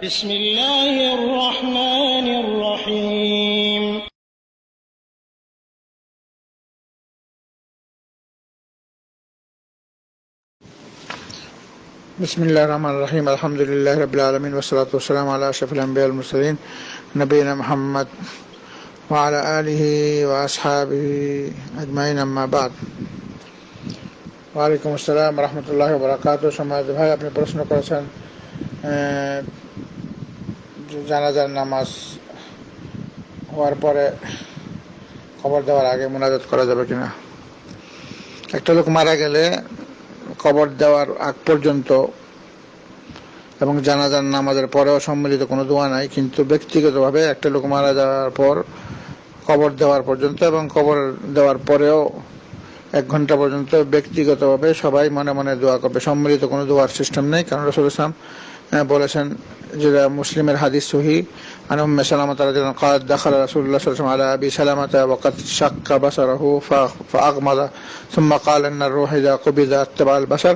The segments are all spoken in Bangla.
بسم الله الرحمن الرحيم بسم الله الرحمن الرحيم الحمد لله رب العالمين والصلاة والسلام على أشرف الأنبياء والمرسلين نبينا محمد وعلى آله وأصحابه أجمعين أما بعد ওয়ালাইকুম আসসালাম রহমতুল্লাহি ওয়া বারাকাতুহু। সম্মানিত ভাই, আপনি প্রশ্ন করেছেন জানাজার নামাজ হওয়ার পরে কবর দেওয়ার আগে মুনাজাত করা যাবে কিনা। একটা লোক মারা গেলে কবর দেওয়ার আগ পর্যন্ত এবং জানাজার নামাজের পরেও সম্মিলিত কোনো দোয়া নাই, কিন্তু ব্যক্তিগতভাবে একটা লোক মারা যাওয়ার পর কবর দেওয়ার পর্যন্ত এবং কবর দেওয়ার পরেও 1 ঘন্টা পর্যন্ত ব্যক্তিগতভাবে সবাই মনে মনে দোয়া করবে। সম্মিলিত কোনো দোয়ার সিস্টেম নেই, কারণ রাসূল সাল্লাল্লাহু আলাইহি ওয়াসাল্লাম বলেছেন, যেটা মুসলিমের হাদিস সহিহ, আন উম্মে সালামা রাদিয়াল্লাহু আনহা قالت دخل رسول الله صلى الله عليه وسلم على ابي سلمة وقد شق بصره فاغمض ثم قال ان الروح اذا قبض اتبع البصر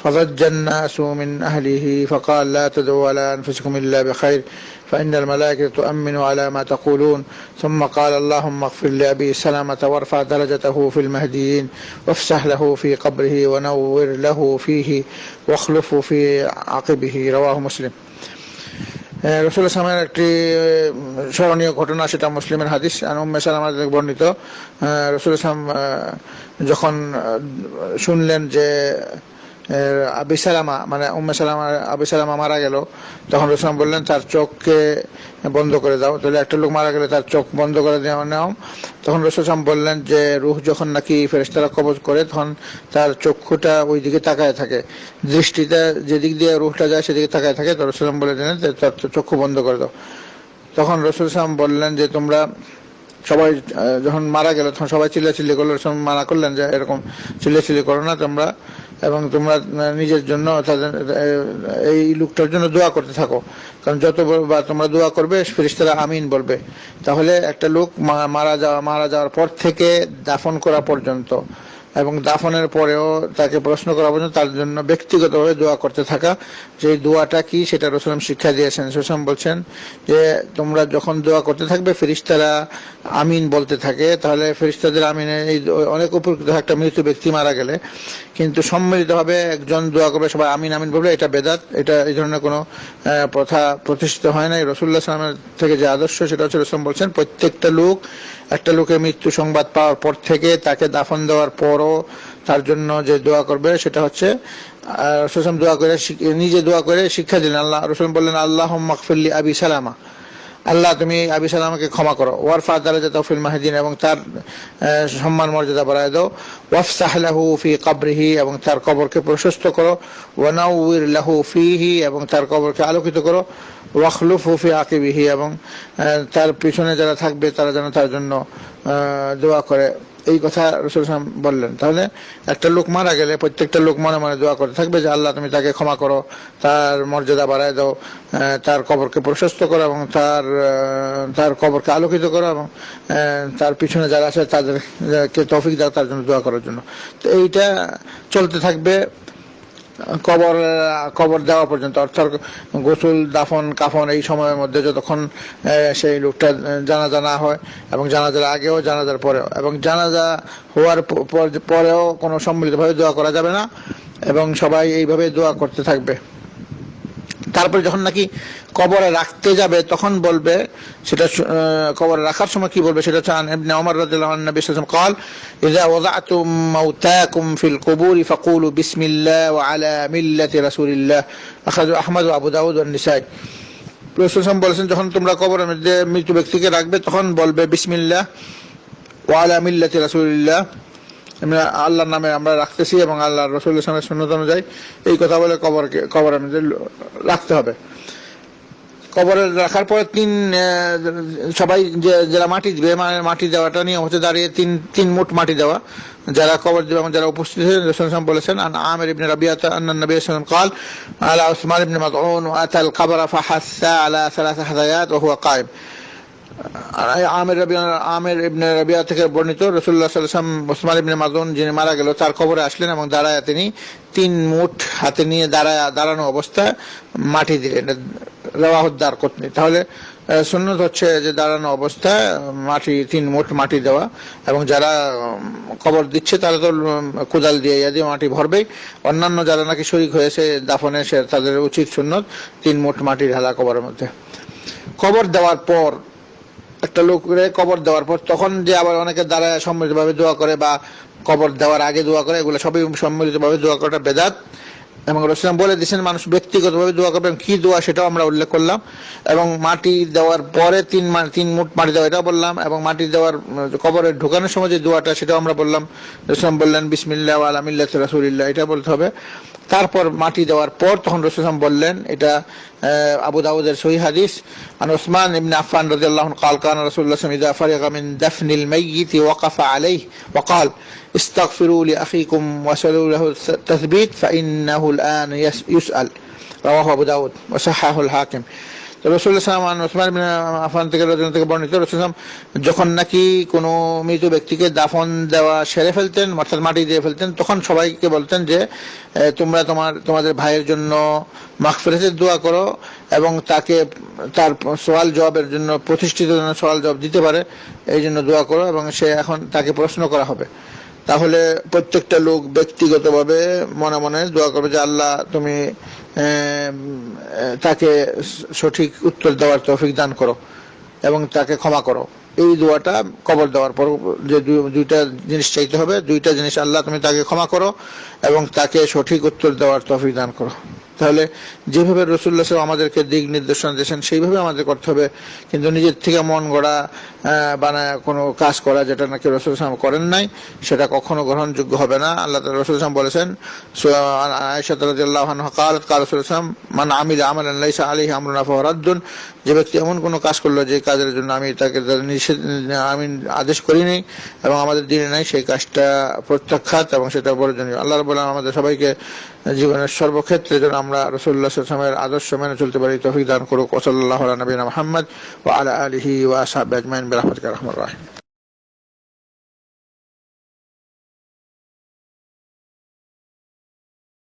فضج الناس من اهله فقال لا تدعوا على انفسكم الا بخير فإن الملائكة تؤمن على ما تقولون ثم قال اللهم اغفر لأبي سلمة وارفع درجته في المهديين وافسح له في قبره ونور له فيه واخلفه في عقبه رواه مسلم। রাসূল সাল্লাল্লাহু আলাইহি ওয়াসাল্লামের একটি স্মরণীয় ঘটনা, সেটা মুসলিমের হাদিস। আন উম্মে সালামা থেকে বর্ণিত, রাসূল সাল্লাল্লাহু আলাইহি ওয়াসাল্লাম যখন শুনলেন যে আবি সালামা মানে উম্মে সালামা আবি সালামা মারা গেল, তখন রাসূল বললেন তার চোখকে বন্ধ করে দাও। তাহলে একটা লোক মারা গেলে তার চোখ বন্ধ করে দেওয়া নাও। তখন রাসূল বললেন যে রূহ যখন নাকি ফেরেশতারা কবজ করে, তখন তার চক্ষুটা ওই দিকে তাকায় থাকে, দৃষ্টিটা যেদিক দিয়ে রূহটা যায় সেদিকে তাকায় থাকে। তো রাসূল বলে দিলেন যে তার চক্ষু বন্ধ করে দাও। তখন রাসূল বললেন যে তোমরা সবাই যখন মারা গেল তখন সবাই চিল্লাচিল্লি করলো। মানা করলেন যে এরকম চিল্লাচিল্লি করো না তোমরা, এবং তোমরা নিজের জন্য এই লোকটার জন্য দোয়া করতে থাকো, কারণ যতবার তোমরা দোয়া করবে ফেরেশতারা আমিন বলবে। তাহলে একটা লোক মারা যাওয়ার পর থেকে দাফন করা পর্যন্ত এবং দাফনের পরেও তাকে প্রশ্ন করা পর্যন্ত তার জন্য ব্যক্তিগতভাবে দোয়া করতে থাকা, যে দোয়াটা কি সেটা রাসূল শিক্ষা দিয়েছেন। রাসূল বলছেন যে তোমরা যখন দোয়া করতে থাকবে ফেরেশতারা আমিন বলতে থাকে, তাহলে ফেরেশতাদের আমিনে অনেক উপকৃত। একটা মৃত ব্যক্তি মারা গেলে কিন্তু সম্মিলিতভাবে একজন দোয়া করবে, সবাই আমিন আমিন বলবে, এটা বেদাত, এটা এই ধরনের কোনো প্রথা প্রতিষ্ঠিত হয় নাই। রাসূলুল্লাহ সাল্লাল্লাহু আলাইহি ওয়াসাল্লামের থেকে যে আদর্শ সেটা হচ্ছে, রাসূল বলছেন প্রত্যেকটা লোক একটা লোকের মৃত্যু সংবাদ পাওয়ার পর থেকে তাকে দাফন দেওয়ার পরও তার জন্য যে দোয়া করবে সেটা হচ্ছে রাসূল দোয়া করে নিজে দোয়া করে শিক্ষা দিলেন। আল্লাহ রাসূল বললেন আল্লাহুম্মা গফির লি আবি সালামা, আল্লাহ তুমি আবি সালামাকে ক্ষমা করো, ওয়ারফা দারাজাতাহু ফিল মাহদিন, এবং তার সম্মান মর্যাদা বাড়ায় দাও, ওয়াফসাহ লাহু ফি কবরিহি, এবং তার কবরকে প্রশস্ত করো, ওয়া নাওয়ির লাহু ফিহি, এবং তার কবরকে আলোকিত করো, ওয়াখলুফহু ফি আকিবিহি, এবং তার পিছনে যারা থাকবে তারা যেন তার জন্য দোয়া করে। এই কথা রাসূল বললেন। তাহলে একটা লোক মারা গেলে প্রত্যেকটা লোক মনে মনে দোয়া করতে থাকবে যে আল্লাহ তুমি তাকে ক্ষমা করো, তার মর্যাদা বাড়ায় দাও, তার কবরকে প্রশস্ত করো, এবং তার কবরকে আলোকিত করো, এবং তার পিছনে যারা আছে তাদেরকে তৌফিক দাও তার জন্য দোয়া করার জন্য। তো এইটা চলতে থাকবে কবর দেওয়া পর্যন্ত, অর্থাৎ গোসল দাফন কাফন এই সময়ের মধ্যে, যতক্ষণ সেই লোকটা জানাজা না হয়, এবং জানাজার আগেও জানাজার পরেও, এবং জানাজা হওয়ার পরেও কোনো সম্মিলিতভাবে দোয়া করা যাবে না, এবং সবাই এইভাবে দোয়া করতে থাকবে। তারপরে যখন নাকি কবরে রাখতে যাবে তখন বলবে, সেটা কবরে রাখার সময় কি বলবে সেটা চান ইবনে ওমর রাদিয়াল্লাহু আনহু নবী সাল্লাল্লাহু আলাইহি ওয়াসাল্লাম قال اذا وضعتم موتاكم في القبور فقولوا بسم الله وعلى ملة رسول الله اخرجه احمد وابو داود والنسائي। রাসূল বলেছেন যখন তোমরা কবরের মধ্যে মৃত ব্যক্তিকে রাখবে তখন বলবে বিসমিল্লাহ ওয়া আলা মিল্লাতি রাসূলিল্লাহ, আমরা আল্লাহর নামে আমরা রাখতেছি এবং আল্লাহর রাসূলের সুন্নাত অনুযায়ী, এই কথা বলে কবরের মধ্যে রাখতে হবে। কবরে রাখার পরে সবাই যারা মাটি দিবে, মানে মাটি দেওয়াটা নিয়ম হচ্ছে দাঁড়িয়ে তিন মুঠ মাটি দেওয়া যারা কবর দিবে এবং যারা উপস্থিত হয়েছেন। বলেছেন আন আমির ইবনে রাবিয়াতা আন্না নবী সাল্লাল্লাহু আলাইহি ওয়াসাল্লাম قال على عثمان بن مظعون واتى القبر فحث على 3 حثيات وهو قائم। আমির ইবনে রাবিয়া থেকে বর্ণিত, রাসূলুল্লাহ সাল্লাল্লাহু আলাইহি ওয়াসাল্লাম উসমান ইবনে মাযউন যিনি মারা গেল তার কবরে আসলেন এবং দাঁড়ায় তিনি 3 মুঠ হাতে নিয়ে দাঁড়ানো অবস্থায় মাটি দিলেন। রাওয়াহু দারকুতনি। তাহলে সুন্নত হচ্ছে যে দাঁড়ানো অবস্থায় মাটি 3 মুঠ মাটি দেওয়া, এবং যারা কবর দিচ্ছে তারা তো কোদাল দিয়ে মাটি ভরবেই। অন্যান্য যারা নাকি শরীক হয়েছে দাফনে তাদের উচিত সুন্নত 3 মুঠ মাটি ঢালা কবরের মধ্যে। কবর দেওয়ার পর একটা লোকের কবর দেওয়ার পর তখন যে আবার অনেকে দাঁড়ায় সম্মিলিতভাবে দোয়া করে বা কবর দেওয়ার আগে দোয়া করে, এগুলো সবই সম্মিলিতভাবে দোয়া করাটা বেদাত। এবং রাসূল বলে দিয়েছেন মানুষ ব্যক্তিগতভাবে দোয়া করবেন, কি দোয়া সেটাও আমরা উল্লেখ করলাম। এবং মাটি দেওয়ার পরে 3 মুঠ মাটি দেওয়া এটাও বললাম, এবং মাটি দেওয়ার কবরে ঢোকানোর সময় যে দোয়াটা সেটাও আমরা বললাম। রাসূল বললেন বিসমিল্লাহ ওয়া আলা মিল্লাতি রাসূলিল্লাহ, এটা বলতে হবে। তারপর মাটি দেওয়ার পর তখন রাসূল বললেন, এটা আবু দাউদের সহিহ হাদিস, আন উসমান ইবনে আফফান রাদিয়াল্লাহু আনহু قال كان رسول الله صلى الله عليه وسلم اذا فرغ من دفن الميت وقف عليه وقال استغفروا لأخيكم وسلوا له التثبيت فإنه الآن يسأل رواه أبو داود وصححه الحاكم। রাসূলুল্লাহ সাল্লাল্লাহু আলাইহি ওয়াসাল্লাম উসমান ইবনে আফফান থেকে বর্ণিত, রাসূলুল্লাহ যখন নাকি কোনো মৃত ব্যক্তিকে দাফন দেওয়া সেরে ফেলতেন, অর্থাৎ মাটি দিয়ে ফেলতেন, তখন সবাইকে বলতেন যে তোমরা তোমাদের ভাইয়ের জন্য মাগফিরাতের দোয়া করো, এবং তাকে তার সওয়াল জবাবের জন্য প্রতিষ্ঠিত যেন সওয়াল জবাব দিতে পারে এই জন্য দোয়া করো, এবং সে এখন তাকে প্রশ্ন করা হবে। তাহলে প্রত্যেকটা লোক ব্যক্তিগতভাবে মনে মনে দোয়া করবে যে আল্লাহ তুমি তাকে সঠিক উত্তর দেওয়ার তৌফিক দান করো এবং তাকে ক্ষমা করো। এই দোয়াটা কবর দেওয়ার পর যে দুইটা জিনিস চাইতে হবে, দুইটা জিনিস, আল্লাহ তুমি তাকে ক্ষমা করো এবং তাকে সঠিক উত্তর দেওয়ার তৌফিক দান করো। তাহলে যেভাবে রাসূলুল্লাহ সাল্লাল্লাহু আলাইহি ওয়াসাল্লাম আমাদেরকে দিক নির্দেশনা দিয়েছেন সেইভাবে আমাদের করতে হবে, কিন্তু নিজের থেকে মন গড়া বানায় কোনো কাজ করা যেটা নাকি রাসূল সাল্লাল্লাহু আলাইহি ওয়াসাল্লাম করেন নাই, সেটা কখনো গ্রহণযোগ্য হবে না। আল্লাহ তাআলা রাসূল সাল্লাল্লাহু আলাইহি ওয়াসাল্লাম বলেছেন, আয়েশা রাদিয়াল্লাহু আনহা قالت قال رسول الله صلى الله عليه وسلم من عمل عملا ليس عليه امرنا فهو رد। যে ব্যক্তি এমন কোনো কাজ করলো যে কাজের জন্য আমি তাকে আমি আদেশ করিনি এবং আমাদের দিনে নাই, সেই কাজটা প্রত্যাখ্যাত এবং সেটা বর্জনীয়। আল্লাহ রাব্বুল আলামিন আমাদের সবাইকে জীবনের সর্বক্ষেত্রে যেন আমরা রাসূলুল্লাহ সাল্লাল্লাহু আলাইহি ওয়াসাল্লামের আদর্শ মেনে চলতে পারি তৌফিক দান করুক। ওয়া সাল্লাল্লাহু আলা নবিয়িনা মুহাম্মদ ওয়া আলা আলিহি ওয়া আসহাবিহি আজমাইন বিরহমাতিকা আরহামার রাহিমিন।